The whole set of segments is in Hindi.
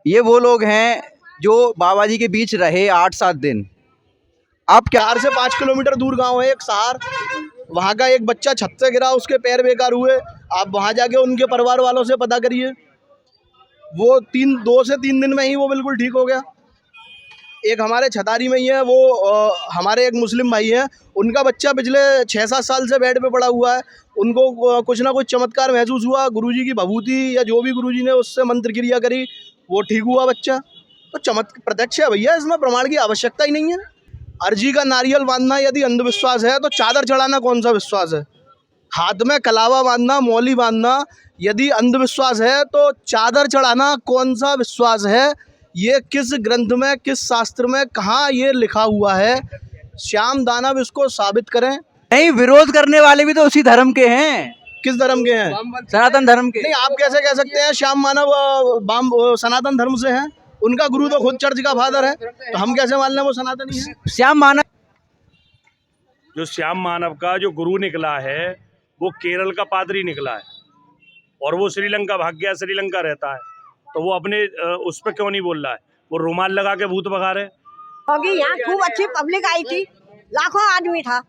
ये वो लोग हैं जो बाबा जी के बीच रहे 8-7 दिन। आप क्या 4 से 5 किलोमीटर दूर गांव है एक सहार, वहाँ का एक बच्चा छत से गिरा, उसके पैर बेकार हुए। आप वहाँ जाके उनके परिवार वालों से पता करिए, वो 2 से 3 दिन में ही वो बिल्कुल ठीक हो गया। एक हमारे छतारी में ही है, वो हमारे एक मुस्लिम भाई हैं, उनका बच्चा पिछले 6-7 साल से बेड पे पड़ा हुआ है। उनको कुछ ना कुछ चमत्कार महसूस हुआ, गुरुजी की भभूति या जो भी गुरुजी ने उससे मंत्र क्रिया करी, वो ठीक हुआ बच्चा। तो चमत्कार प्रत्यक्ष है भैया, इसमें प्रमाण की आवश्यकता ही नहीं है। अर्जी का नारियल बांधना यदि अंधविश्वास है तो चादर चढ़ाना कौन सा विश्वास है? हाथ में कलावा बांधना, मौली बांधना यदि अंधविश्वास है तो चादर चढ़ाना कौन सा विश्वास है? ये किस ग्रंथ में, किस शास्त्र में, कहाँ ये लिखा हुआ है? श्याम दानव इसको साबित करें। नहीं, विरोध करने वाले भी तो उसी धर्म के हैं। किस धर्म के हैं? सनातन धर्म के। नहीं, आप कैसे कह सकते हैं श्याम मानव सनातन धर्म से हैं? उनका गुरु तो खुद चर्च का फादर है, तो हम कैसे मान लें वो सनातनी है? श्याम मानव जो श्याम मानव का जो गुरु निकला है वो केरल का पादरी निकला है और वो श्रीलंका भाग गया, श्रीलंका रहता है, तो वो अपने उस पर क्यों नहीं बोल रहा है? वो रुमाल लगा के भूत भगा रहे। होगी यहाँ खूब अच्छी पब्लिक आई थी, लाखों आदमी था,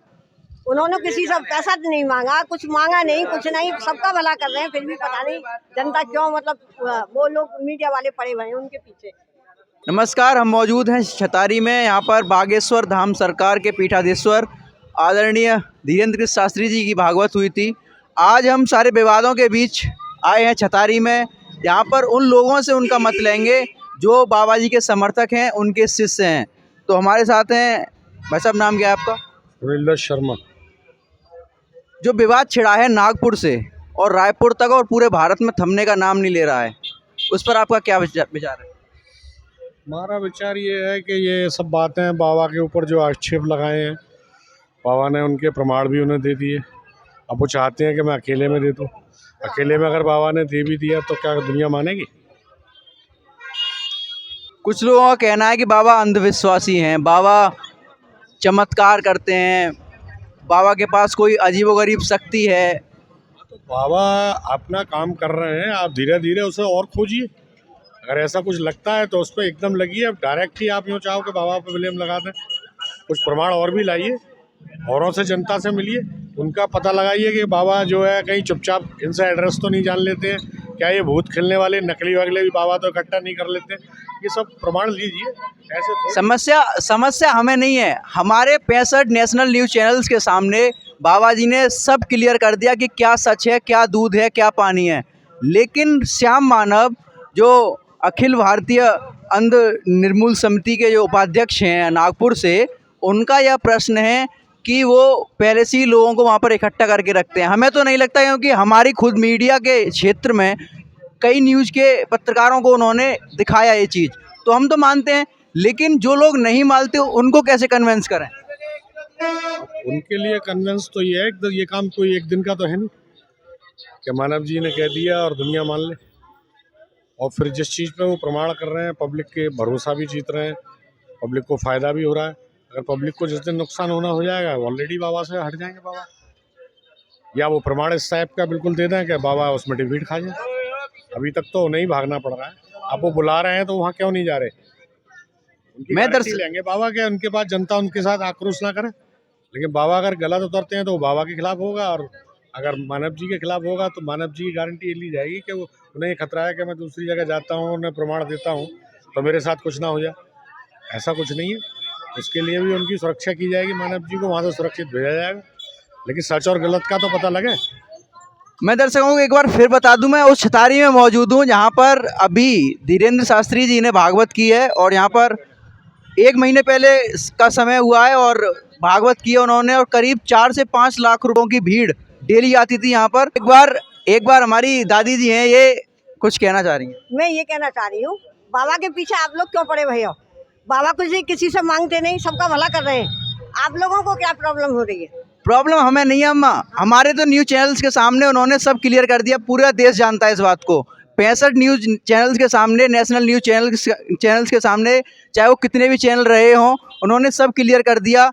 उन्होंने किसी से पैसा नहीं मांगा, कुछ मांगा नहीं, कुछ नहीं, सबका भला कर रहे हैं। फिर भी पता नहीं जनता क्यों, मतलब वो लोग मीडिया वाले पड़े हुए हैं उनके पीछे। नमस्कार, हम मौजूद हैं छतारी में। यहाँ पर बागेश्वर धाम सरकार के पीठाधीश्वर आदरणीय धीरेन्द्र कृष्ण शास्त्री जी की भागवत हुई थी। आज हम सारे विवादों के बीच आए हैं छतारी में। यहाँ पर उन लोगों से उनका मत लेंगे जो बाबा जी के समर्थक हैं, उनके शिष्य हैं। तो हमारे साथ हैं, भाई साहब नाम क्या है आपका? रविंदर शर्मा। जो विवाद छिड़ा है नागपुर से और रायपुर तक और पूरे भारत में थमने का नाम नहीं ले रहा है, उस पर आपका क्या विचार है? हमारा विचार ये है कि ये सब बातें बाबा के ऊपर जो आक्षेप लगाए हैं, बाबा ने उनके प्रमाण भी उन्हें दे दिए। अब वो चाहते हैं कि मैं अकेले में दे दूँ। अकेले में अगर बाबा ने दे भी दिया तो क्या दुनिया मानेगी? कुछ लोगों का कहना है कि बाबा अंधविश्वासी हैं, बाबा चमत्कार करते हैं, बाबा के पास कोई अजीबोगरीब शक्ति है। तो बाबा अपना काम कर रहे हैं, आप धीरे धीरे उसे और खोजिए। अगर ऐसा कुछ लगता है तो उस पर एकदम लगिए। अब डायरेक्ट ही आप यूँ चाहो कि बाबा पे ब्लेम लगा दें, कुछ प्रमाण और भी लाइए, औरों से, जनता से मिलिए, उनका पता लगाइए कि बाबा जो है कहीं चुपचाप इनसे एड्रेस तो नहीं जान लेते हैं क्या? ये भूत खेलने वाले नकली वगले भी बाबा तो इकट्ठा नहीं कर लेते? ये सब प्रमाण लीजिए। ऐसे समस्या हमें नहीं है, हमारे 65 नेशनल न्यूज़ चैनल्स के सामने बाबा जी ने सब क्लियर कर दिया कि क्या सच है, क्या दूध है, क्या पानी है। लेकिन श्याम मानव जो अखिल भारतीय अंध निर्मूल समिति के जो उपाध्यक्ष हैं नागपुर से, उनका यह प्रश्न है कि वो पहले से ही लोगों को वहाँ पर इकट्ठा करके रखते हैं। हमें तो नहीं लगता, क्योंकि हमारी खुद मीडिया के क्षेत्र में कई न्यूज़ के पत्रकारों को उन्होंने दिखाया ये चीज़, तो हम तो मानते हैं। लेकिन जो लोग नहीं मानते उनको कैसे कन्विंस करें? उनके लिए कन्विंस तो ये है कि ये काम कोई एक दिन का तो है नहीं कि मानव जी ने कह दिया और दुनिया मान ले। और फिर जिस चीज़ पे वो प्रमाण कर रहे हैं, पब्लिक के भरोसा भी जीत रहे हैं, पब्लिक को फ़ायदा भी हो रहा है। अगर पब्लिक को जिस दिन नुकसान होना हो जाएगा, ऑलरेडी बाबा से हट जाएंगे बाबा, या वो प्रमाण इस टाइप का बिल्कुल दे दें कि बाबा उसमें डिफीट खा जाए। अभी तक तो नहीं भागना पड़ रहा है। अब वो बुला रहे हैं तो वहाँ क्यों नहीं जा रहे? मैं गारंटी लेंगे बाबा के उनके पास जनता उनके साथ आक्रोश ना करे। लेकिन बाबा अगर गलत उतरते हैं तो वो बाबा के खिलाफ होगा, और अगर मानव जी के खिलाफ होगा तो मानव जी की गारंटी ली जाएगी कि वो उन्हें खतरा है कि मैं दूसरी जगह जाता हूँ, उन्हें प्रमाण देता हूँ तो मेरे साथ कुछ ना हो जाए। ऐसा कुछ नहीं है। उसके लिए भी उनकी सुरक्षा की जाएगी, मानव जी को वहाँ से सुरक्षित भेजा जाएगा। लेकिन सच और गलत का तो पता लगे। मैं दर्शकों को एक बार फिर बता दूं, मैं उस छतारी में मौजूद हूं जहां पर अभी धीरेन्द्र शास्त्री जी ने भागवत की है, और यहां पर 1 महीने पहले का समय हुआ है और भागवत की है उन्होंने, और करीब 4 से 5 लाख रुपयों की भीड़ डेली आती थी यहाँ पर। एक बार हमारी दादी जी हैं, ये कुछ कहना चाह रही हैं। मैं ये कहना चाह रही हूँ, बाबा के पीछे आप लोग क्यों पड़े भैया? बाबा कुछ किसी से मांगते नहीं, सबका भला कर रहे हैं। आप लोगों को क्या प्रॉब्लम हो रही है? प्रॉब्लम हमें नहीं है अम्मा, हमारे तो न्यूज़ चैनल्स के सामने उन्होंने सब क्लियर कर दिया, पूरा देश जानता है इस बात को। 65 न्यूज़ चैनल्स के सामने, नेशनल न्यूज़ चैनल्स के सामने, चाहे वो कितने भी चैनल रहे हों, उन्होंने सब क्लियर कर दिया।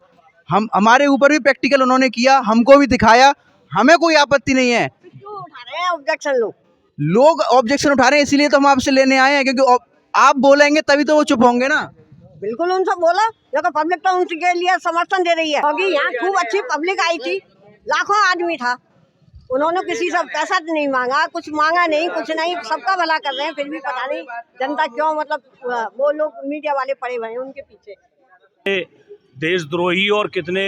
हमारे ऊपर भी प्रैक्टिकल उन्होंने किया, हमको भी दिखाया, हमें कोई आपत्ति नहीं है। क्यों उठा रहे हैं ऑब्जेक्शन? लोग ऑब्जेक्शन उठा रहे हैं, इसीलिए तो हम आपसे लेने आए हैं, क्योंकि आप बोलेंगे तभी तो वो चुप होंगे ना। बिल्कुल उनसे बोला, देखो पब्लिक तो उनके लिए समर्थन दे रही है, क्योंकि यहाँ खूब अच्छी पब्लिक आई थी, लाखों आदमी था, उन्होंने किसी से पैसा नहीं मांगा, कुछ मांगा नहीं, कुछ नहीं, सबका भला कर रहे हैं। फिर भी पता नहीं जनता क्यों मतलब वो लोग मीडिया वाले पड़े हुए हैं उनके पीछे। देशद्रोही और कितने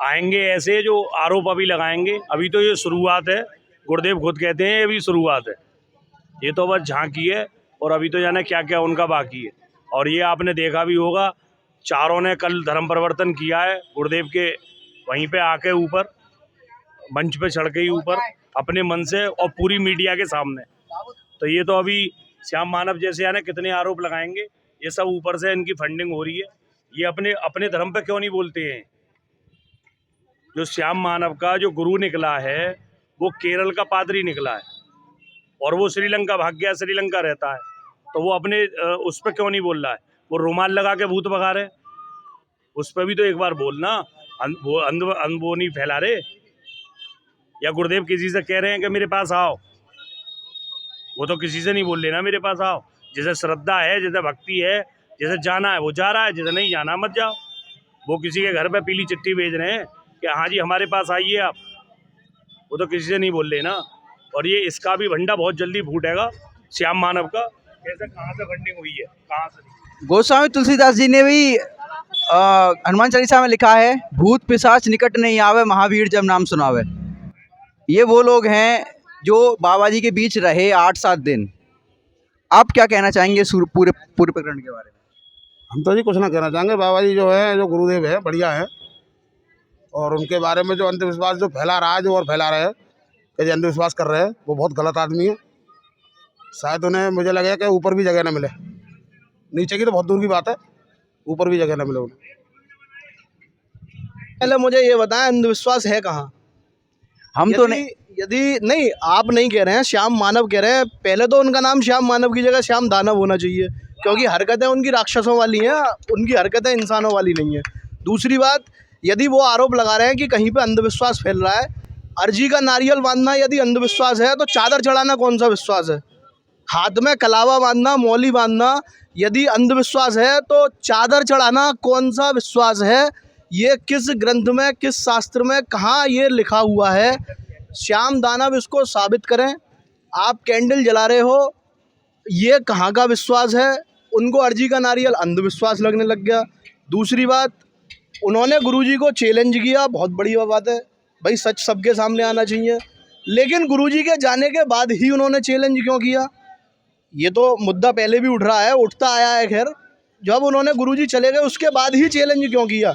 आएंगे ऐसे जो आरोप अभी लगाएंगे। अभी तो ये शुरुआत है, गुरुदेव खुद कहते हैं अभी शुरुआत है, ये तो बस झांकी है और अभी तो जाने क्या क्या उनका बाकी है। और ये आपने देखा भी होगा, चारों ने कल धर्म परिवर्तन किया है गुरुदेव के वहीं पे आके ऊपर मंच पे चढ़ के ही ऊपर अपने मन से और पूरी मीडिया के सामने। तो ये तो अभी श्याम मानव जैसे यानी कितने आरोप लगाएंगे, ये सब ऊपर से इनकी फंडिंग हो रही है। ये अपने अपने धर्म पे क्यों नहीं बोलते हैं? जो श्याम मानव का जो गुरु निकला है वो केरल का पादरी निकला है और वो श्रीलंका भाग गया, श्रीलंका रहता है, तो वो अपने उस पर क्यों नहीं बोल रहा है? वो रुमाल लगा के भूत भगा रहे, उस पर भी तो एक बार बोलना। वो वो नहीं फैला रहे। या गुरुदेव किसी से कह रहे हैं कि मेरे पास आओ, वो तो किसी से नहीं बोल लेना मेरे पास आओ। जैसे श्रद्धा है, जैसे भक्ति है, जैसे जाना है वो जा रहा है, जैसे नहीं जाना मत जाओ। वो किसी के घर पे पीली चिट्ठी भेज रहे हैं कि हाँ जी हमारे पास आइए आप, वो तो किसी से नहीं बोल लेना। और ये इसका भी भंडा बहुत जल्दी फूटेगा श्याम मानव का, कैसे कहाँ से फंडिंग हुई है, कहाँ से। गोस्वामी तुलसीदास जी ने भी हनुमान चालीसा में लिखा है, भूत पिशाच निकट नहीं आवे, महावीर जब नाम सुनावे। ये वो लोग हैं जो बाबा जी के बीच रहे 8-7 दिन। आप क्या कहना चाहेंगे पूरे प्रकरण के बारे में? हम तो जी कुछ ना कहना चाहेंगे। बाबा जी जो है, जो गुरुदेव है, बढ़िया है। और उनके बारे में जो अंधविश्वास जो फैला रहा है, जो और फैला रहे हैं कि जो अंधविश्वास कर रहे हैं, वो बहुत गलत आदमी है। शायद उन्हें, मुझे लगेगा कि ऊपर भी जगह ना मिले, नीचे की तो बहुत दूर की बात है, ऊपर भी जगह ना मिले उन्हें। पहले मुझे ये बताएं, अंधविश्वास है कहाँ? हम तो नहीं, यदि नहीं, आप नहीं कह रहे हैं, श्याम मानव कह रहे हैं। पहले तो उनका नाम श्याम मानव की जगह श्याम दानव होना चाहिए, क्योंकि हरकतें उनकी राक्षसों वाली हैं, उनकी हरकतें इंसानों वाली नहीं है। दूसरी बात, यदि वो आरोप लगा रहे हैं कि कहीं पे अंधविश्वास फैल रहा है, अर्जी का नारियल बांधना यदि अंधविश्वास है तो चादर चढ़ाना कौन सा विश्वास है? हाथ में कलावा बांधना, मौली बांधना यदि अंधविश्वास है तो चादर चढ़ाना कौन सा विश्वास है? ये किस ग्रंथ में, किस शास्त्र में, कहाँ ये लिखा हुआ है? श्याम दानव इसको साबित करें। आप कैंडल जला रहे हो, ये कहाँ का विश्वास है? उनको अर्जी का नारियल अंधविश्वास लगने लग गया। दूसरी बात, उन्होंने गुरुजी को चैलेंज किया, बहुत बड़ी बात है भाई, सच सबके सामने आना चाहिए। लेकिन गुरुजी के जाने के बाद ही उन्होंने चैलेंज क्यों किया? ये तो मुद्दा पहले भी उठ रहा है, उठता आया है। खैर, जब उन्होंने गुरुजी चले गए उसके बाद ही चैलेंज क्यों किया?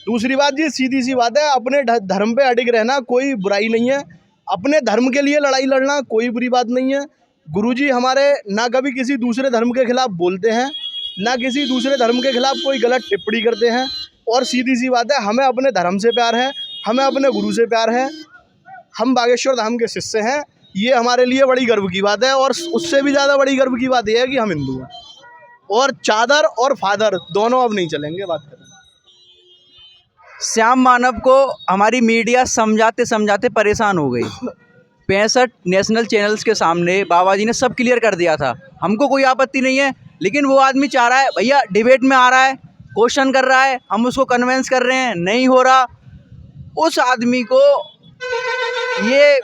दूसरी बात, ये सीधी सी बात है, अपने धर्म पे अडिग रहना कोई बुराई नहीं है, अपने धर्म के लिए लड़ाई लड़ना कोई बुरी बात नहीं है। गुरुजी हमारे ना कभी किसी दूसरे धर्म के खिलाफ बोलते हैं, ना किसी दूसरे धर्म के खिलाफ कोई गलत टिप्पणी करते हैं। और सीधी सी बात है, हमें अपने धर्म से प्यार है, हमें अपने गुरु से प्यार है, हम बागेश्वर धाम के शिष्य हैं। ये हमारे लिए बड़ी गर्व की बात है। और उससे भी ज़्यादा बड़ी गर्व की बात यह है कि हम हिंदू हैं। और चादर और फादर दोनों अब नहीं चलेंगे। बात करें, श्याम मानव को हमारी मीडिया समझाते समझाते परेशान हो गई। 65 नेशनल चैनल्स के सामने बाबा जी ने सब क्लियर कर दिया था। हमको कोई आपत्ति नहीं है, लेकिन वो आदमी चाह रहा है, भैया डिबेट में आ रहा है, क्वेश्चन कर रहा है, हम उसको कन्वेंस कर रहे हैं, नहीं हो रहा। उस आदमी को ये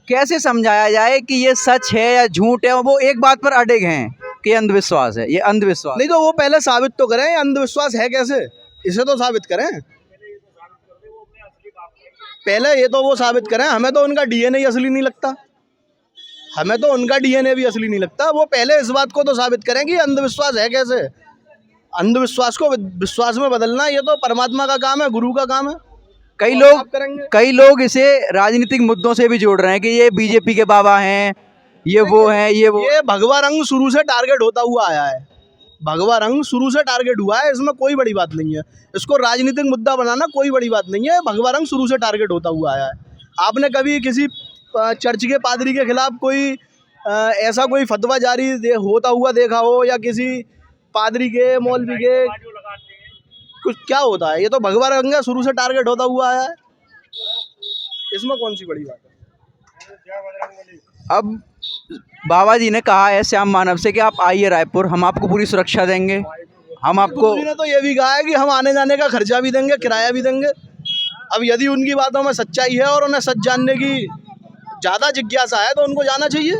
कैसे समझाया जाए कि ये सच है या झूठ है? वो एक बात पर अड़िग हैं कि अंधविश्वास है, ये अंधविश्वास नहीं तो वो पहले साबित तो करें अंधविश्वास है कैसे, इसे तो साबित करें पहले। ये तो वो साबित करें। हमें तो उनका डीएनए असली नहीं लगता, हमें तो उनका डीएनए भी असली नहीं लगता। वो पहले इस बात को तो साबित करें कि अंधविश्वास है कैसे। अंधविश्वास को विश्वास में बदलना ये तो परमात्मा का काम है, गुरु का काम है। कई लोग इसे राजनीतिक मुद्दों से भी जोड़ रहे हैं कि ये बीजेपी के बाबा हैं, ये वो हैं, ये वो। ये भगवा रंग शुरू से टारगेट होता हुआ आया है, भगवा रंग शुरू से टारगेट हुआ है, इसमें कोई बड़ी बात नहीं है। इसको राजनीतिक मुद्दा बनाना कोई बड़ी बात नहीं है। भगवा रंग शुरू से टारगेट होता हुआ आया है। आपने कभी किसी चर्च के पादरी के खिलाफ कोई ऐसा कोई फतवा जारी होता हुआ देखा हो, या किसी पादरी के, मौलवी के कुछ क्या होता है? ये तो भगवा रंग है, शुरू से टारगेट होता हुआ आया है, इसमें कौन सी बड़ी बात है? अब बाबा जी ने कहा है श्याम मानव से कि आप आइए रायपुर, हम आपको पूरी सुरक्षा देंगे, हम आपको। गुरुजी ने तो ये भी कहा है कि हम आने जाने का खर्चा भी देंगे, किराया भी देंगे। अब यदि उनकी बातों में सच्चाई है और उन्हें सच जानने की ज़्यादा जिज्ञासा है तो उनको जाना चाहिए।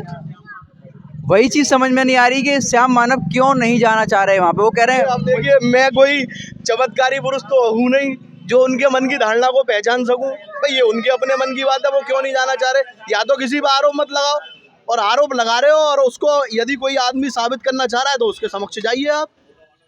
वही चीज़ समझ में नहीं आ रही कि श्याम मानव क्यों नहीं जाना चाह रहे वहाँ पे। वो कह रहे हैं अब देखिए, मैं कोई चमत्कारी पुरुष तो हूँ नहीं जो उनके मन की धारणा को पहचान सकूं। भाई ये उनके अपने मन की बात है, वो क्यों नहीं जाना चाह रहे। या तो किसी पर आरोप मत लगाओ, और आरोप लगा रहे हो और उसको यदि कोई आदमी साबित करना चाह रहा है तो उसके समक्ष जाइए। आप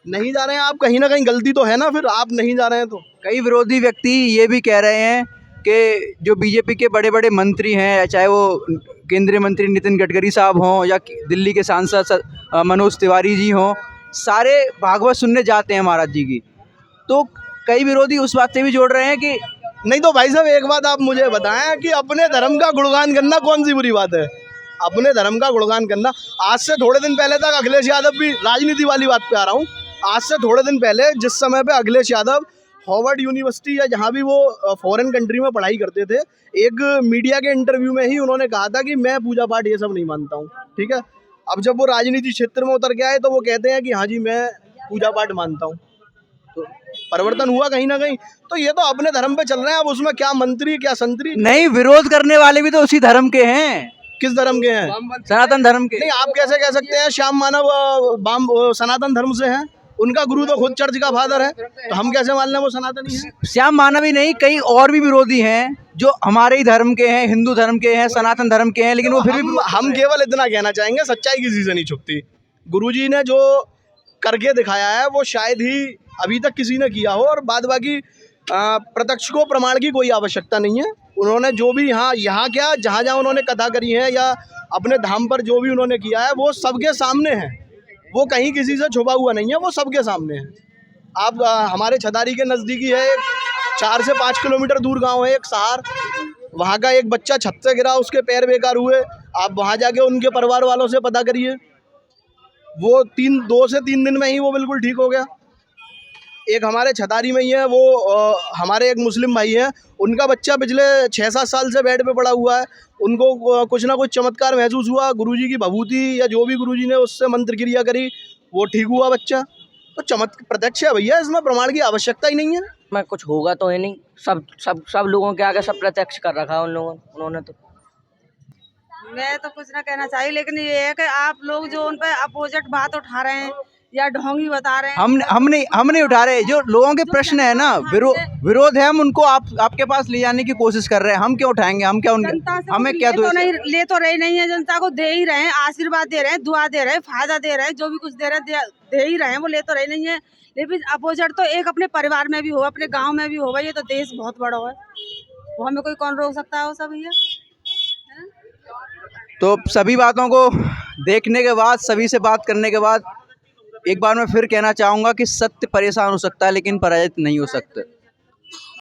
नहीं जा रहे हैं, आप कहीं ना कहीं गलती तो है ना, फिर आप नहीं जा रहे हैं तो। कई विरोधी व्यक्ति ये भी कह रहे हैं कि जो बीजेपी के बड़े बड़े मंत्री हैं, चाहे वो केंद्रीय मंत्री नितिन गडकरी साहब हों या दिल्ली के सांसद मनोज तिवारी जी हों, सारे भागवत सुनने जाते हैं महाराज जी की। तो कई विरोधी उस बात से भी जोड़ रहे हैं कि नहीं तो भाई साहब, एक बात आप मुझे बताएं कि अपने धर्म का गुणगान करना कौन सी बुरी बात है। अपने धर्म का गुणगान करना, आज से थोड़े दिन पहले तक अखिलेश यादव भी, राजनीति वाली बात पे आ रहा हूँ, आज से थोड़े दिन पहले जिस समय पे अखिलेश यादव हार्वर्ड यूनिवर्सिटी या जहाँ भी वो फॉरेन कंट्री में पढ़ाई करते थे, एक मीडिया के इंटरव्यू में ही उन्होंने कहा था कि मैं पूजा पाठ ये सब नहीं मानता हूँ। ठीक है, अब जब वो राजनीति क्षेत्र में उतर के आए तो वो कहते हैं कि हाँ जी मैं पूजा पाठ मानता हूँ। तो परिवर्तन हुआ कहीं ना कहीं। तो ये तो अपने धर्म पे चल रहे हैं, अब उसमें क्या मंत्री क्या संतरी। नहीं, विरोध करने वाले भी तो उसी धर्म के हैं। किस धर्म के हैं? सनातन धर्म के। नहीं, आप कैसे कह सकते हैं श्याम मानव सनातन धर्म से हैं? उनका गुरु तो खुद चर्च का फादर है, तो हम कैसे मान लें वो सनातनी है? श्याम मानव ही नहीं, कई और भी विरोधी हैं जो हमारे ही धर्म के हैं, हिंदू धर्म के हैं, सनातन धर्म के हैं, लेकिन वो फिर भी हम केवल इतना कहना चाहेंगे, सच्चाई किसी से नहीं छुपती। गुरुजी ने जो करके दिखाया है वो शायद ही अभी तक किसी ने किया हो, और बाद बाकी प्रत्यक्ष को प्रमाण की कोई आवश्यकता नहीं है। उन्होंने जो भी यहाँ क्या जहाँ जहाँ उन्होंने कथा करी है या अपने धाम पर जो भी उन्होंने किया है वो सबके सामने है, वो कहीं किसी से छुपा हुआ नहीं है, वो सबके सामने है। आप हमारे छतारी के नज़दीकी है, एक 4 से 5 किलोमीटर दूर गांव है एक सहार, वहाँ का एक बच्चा छत से गिरा, उसके पैर बेकार हुए। आप वहाँ जाके उनके परिवार वालों से पता करिए, वो 2 से 3 दिन में ही वो बिल्कुल ठीक हो गया। एक हमारे छतारी में ही है, वो हमारे एक मुस्लिम भाई हैं, उनका बच्चा पिछले 6-7 साल से बेड पे पड़ा हुआ है। उनको कुछ ना कुछ चमत्कार महसूस हुआ, गुरुजी की भभूति या जो भी गुरुजी ने उससे मंत्र क्रिया करी, वो ठीक हुआ बच्चा। तो चमत्कार प्रत्यक्ष है भैया, इसमें प्रमाण की आवश्यकता ही नहीं है। मैं कुछ होगा तो है नहीं, सब लोगों के आगे सब प्रत्यक्ष कर रखा है उन्होंने तो। मैं तो कुछ ना कहना चाहिए, लेकिन ये है कि आप लोग जो उन पे अपोजिट बात उठा रहे हैं या ढोंगी बता रहे हैं, हम नहीं उठा रहे। जो लोगों के प्रश्न है ना, विरोध है, हम उनको आपके पास ले जाने की कोशिश कर रहे हैं। हम क्यों उठाएंगे? हम क्या हमें क्या तो नहीं ले तो रहे नहीं है, जनता को दे ही रहे हैं, आशीर्वाद दे रहे हैं, दुआ दे रहे हैं, फायदा दे रहे हैं, जो भी कुछ दे रहे हैं दे ही रहे हैं, वो ले तो रहे नहीं है। लेकिन अपोजिट तो एक अपने परिवार में भी हो, अपने गाँव में भी हो, ये तो देश बहुत बड़ा है, वो हमें कोई कौन रोक सकता है वो सब भैया। तो सभी बातों को देखने के बाद, सभी से बात करने के बाद एक बार मैं फिर कहना चाहूँगा कि सत्य परेशान हो सकता है लेकिन पराजित नहीं हो सकता।